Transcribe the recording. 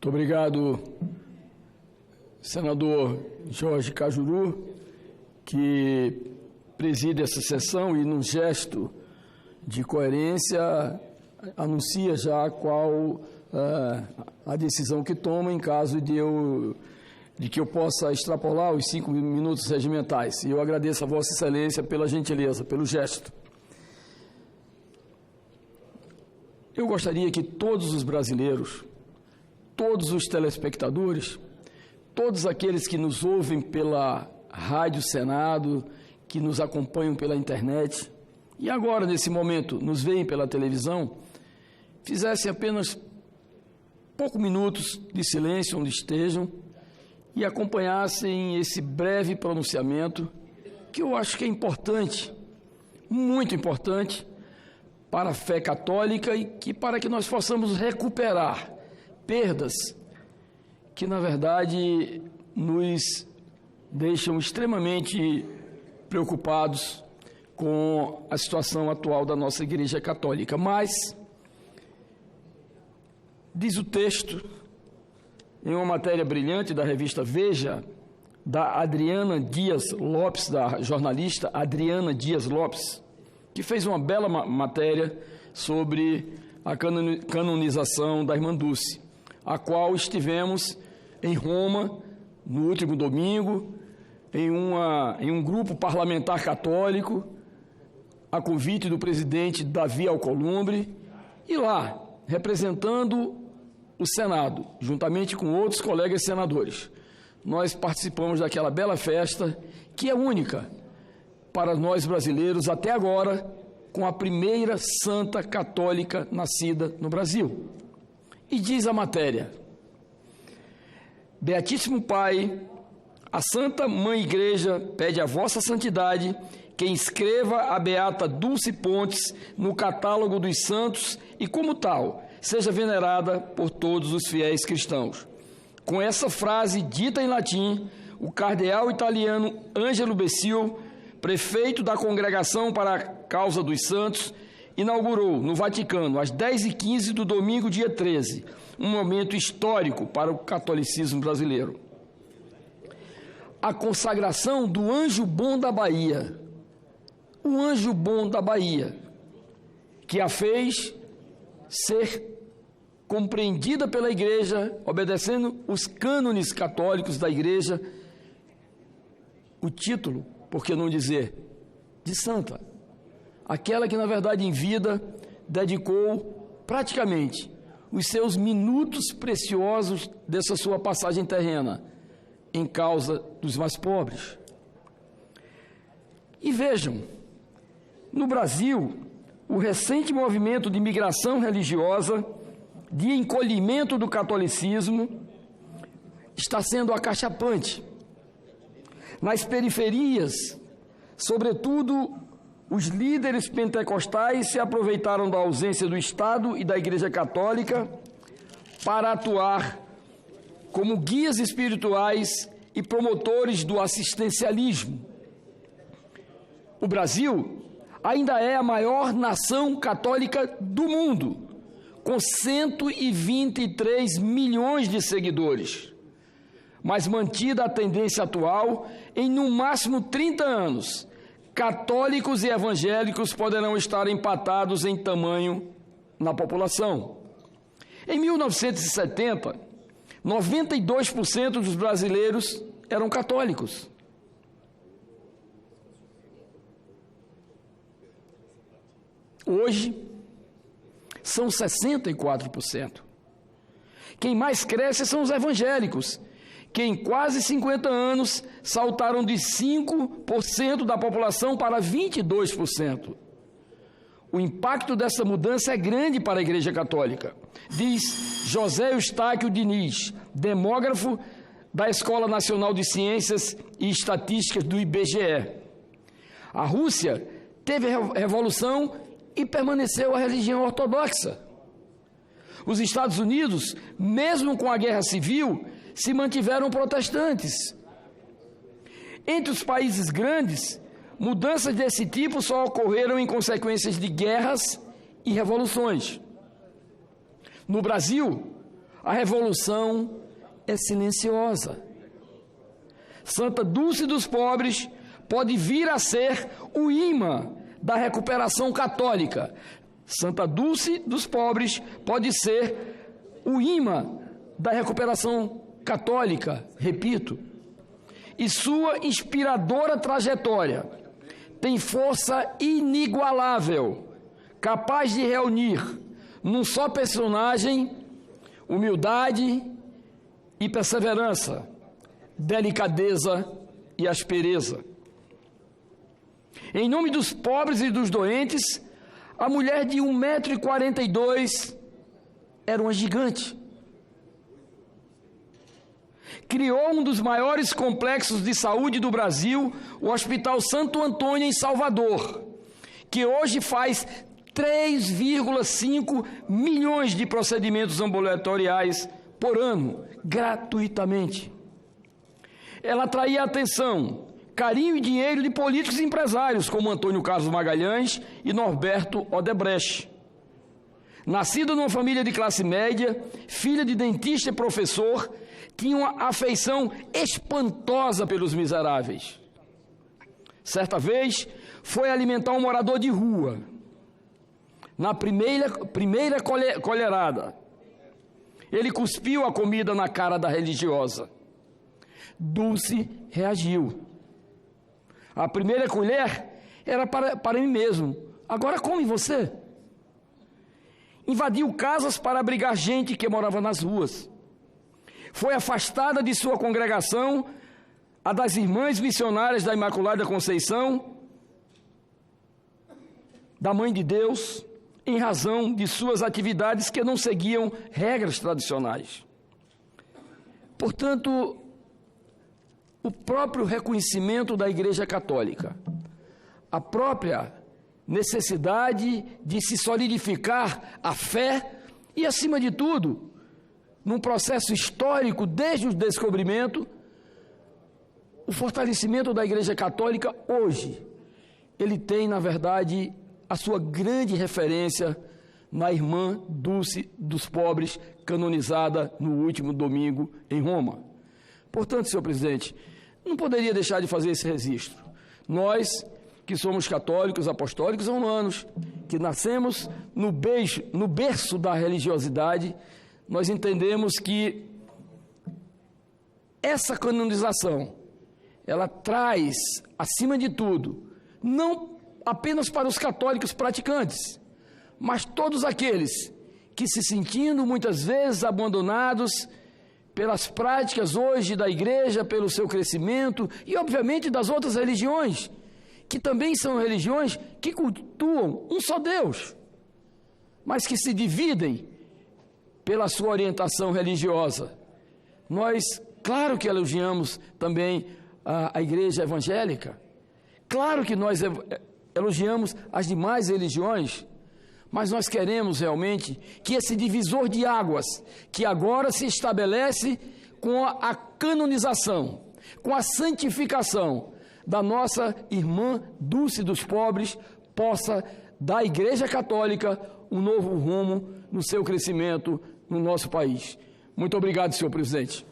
Muito obrigado, senador Jorge Cajuru, que preside essa sessão e, num gesto de coerência, anuncia já qual a decisão que toma em caso de que eu possa extrapolar os 5 minutos regimentais. E eu agradeço a Vossa Excelência pela gentileza, pelo gesto. Eu gostaria que todos os brasileiros, todos os telespectadores, todos aqueles que nos ouvem pela Rádio Senado, que nos acompanham pela internet e agora, nesse momento, nos veem pela televisão, fizessem apenas poucos minutos de silêncio onde estejam e acompanhassem esse breve pronunciamento que eu acho que é importante, muito importante, para a fé católica e para que nós possamos recuperar perdas que, na verdade, nos deixam extremamente preocupados com a situação atual da nossa Igreja Católica. Mas, diz o texto, em uma matéria brilhante da revista Veja, da Adriana Dias Lopes, da jornalista Adriana Dias Lopes, que fez uma bela matéria sobre a canonização da Irmã Dulce, a qual estivemos em Roma no último domingo, em um grupo parlamentar católico, a convite do presidente Davi Alcolumbre, e lá, representando o Senado, juntamente com outros colegas senadores, nós participamos daquela bela festa, que é única para nós brasileiros até agora, com a primeira santa católica nascida no Brasil. E diz a matéria: Beatíssimo Pai, a Santa Mãe Igreja pede a vossa santidade que inscreva a Beata Dulce Pontes no catálogo dos santos e, como tal, seja venerada por todos os fiéis cristãos. Com essa frase dita em latim, o cardeal italiano Ângelo Becciu, prefeito da Congregação para a Causa dos Santos, inaugurou no Vaticano, às 10h15 do domingo, dia 13, um momento histórico para o catolicismo brasileiro. A consagração do Anjo Bom da Bahia, o Anjo Bom da Bahia, que a fez ser compreendida pela Igreja, obedecendo os cânones católicos da Igreja, o título, por que não dizer, de santa. Aquela que, na verdade, em vida, dedicou praticamente os seus minutos preciosos dessa sua passagem terrena em causa dos mais pobres. E vejam, no Brasil, o recente movimento de migração religiosa, de encolhimento do catolicismo, está sendo acachapante. Nas periferias, sobretudo, os líderes pentecostais se aproveitaram da ausência do Estado e da Igreja Católica para atuar como guias espirituais e promotores do assistencialismo. O Brasil ainda é a maior nação católica do mundo, com 123 milhões de seguidores, mas mantida a tendência atual, em no máximo 30 anos, católicos e evangélicos poderão estar empatados em tamanho na população. Em 1970, 92% dos brasileiros eram católicos. Hoje, são 64%. Quem mais cresce são os evangélicos, que em quase 50 anos saltaram de 5% da população para 22%. O impacto dessa mudança é grande para a Igreja Católica, diz José Eustáquio Diniz, demógrafo da Escola Nacional de Ciências e Estatísticas do IBGE. A Rússia teve revolução e permaneceu a religião ortodoxa. Os Estados Unidos, mesmo com a guerra civil, se mantiveram protestantes. Entre os países grandes, mudanças desse tipo só ocorreram em consequências de guerras e revoluções. No Brasil, a revolução é silenciosa. Santa Dulce dos Pobres pode vir a ser o imã da recuperação católica. Santa Dulce dos Pobres pode ser o imã da recuperação católica, repito. E sua inspiradora trajetória tem força inigualável, capaz de reunir num só personagem humildade e perseverança, delicadeza e aspereza. Em nome dos pobres e dos doentes, a mulher de 1,42 m era uma gigante. Criou um dos maiores complexos de saúde do Brasil, o Hospital Santo Antônio, em Salvador, que hoje faz 3,5 milhões de procedimentos ambulatoriais por ano, gratuitamente. Ela atraía atenção, carinho e dinheiro de políticos e empresários, como Antônio Carlos Magalhães e Norberto Odebrecht. Nascida numa família de classe média, filha de dentista e professor, tinha uma afeição espantosa pelos miseráveis. Certa vez, foi alimentar um morador de rua. Na primeira colherada, ele cuspiu a comida na cara da religiosa. Dulce reagiu. A primeira colher era para mim mesmo. Agora come você. Invadiu casas para abrigar gente que morava nas ruas. Foi afastada de sua congregação, a das Irmãs Missionárias da Imaculada Conceição, da Mãe de Deus, em razão de suas atividades que não seguiam regras tradicionais. Portanto, o próprio reconhecimento da Igreja Católica, a própria necessidade de se solidificar a fé e, acima de tudo, num processo histórico desde o descobrimento, o fortalecimento da Igreja Católica hoje, ele tem, na verdade, a sua grande referência na Irmã Dulce dos Pobres, canonizada no último domingo em Roma. Portanto, senhor presidente, não poderia deixar de fazer esse registro. Nós, que somos católicos, apostólicos romanos, que nascemos no berço da religiosidade, nós entendemos que essa canonização, ela traz, acima de tudo, não apenas para os católicos praticantes, mas todos aqueles que, se sentindo muitas vezes abandonados pelas práticas hoje da igreja, pelo seu crescimento e, obviamente, das outras religiões, que também são religiões que cultuam um só Deus, mas que se dividem pela sua orientação religiosa. Nós, claro que elogiamos também a igreja evangélica, claro que nós elogiamos as demais religiões, mas nós queremos realmente que esse divisor de águas, que agora se estabelece com a canonização, com a santificação da nossa Irmã Dulce dos Pobres, possa dar à Igreja Católica um novo rumo no seu crescimento no nosso país. Muito obrigado, senhor presidente.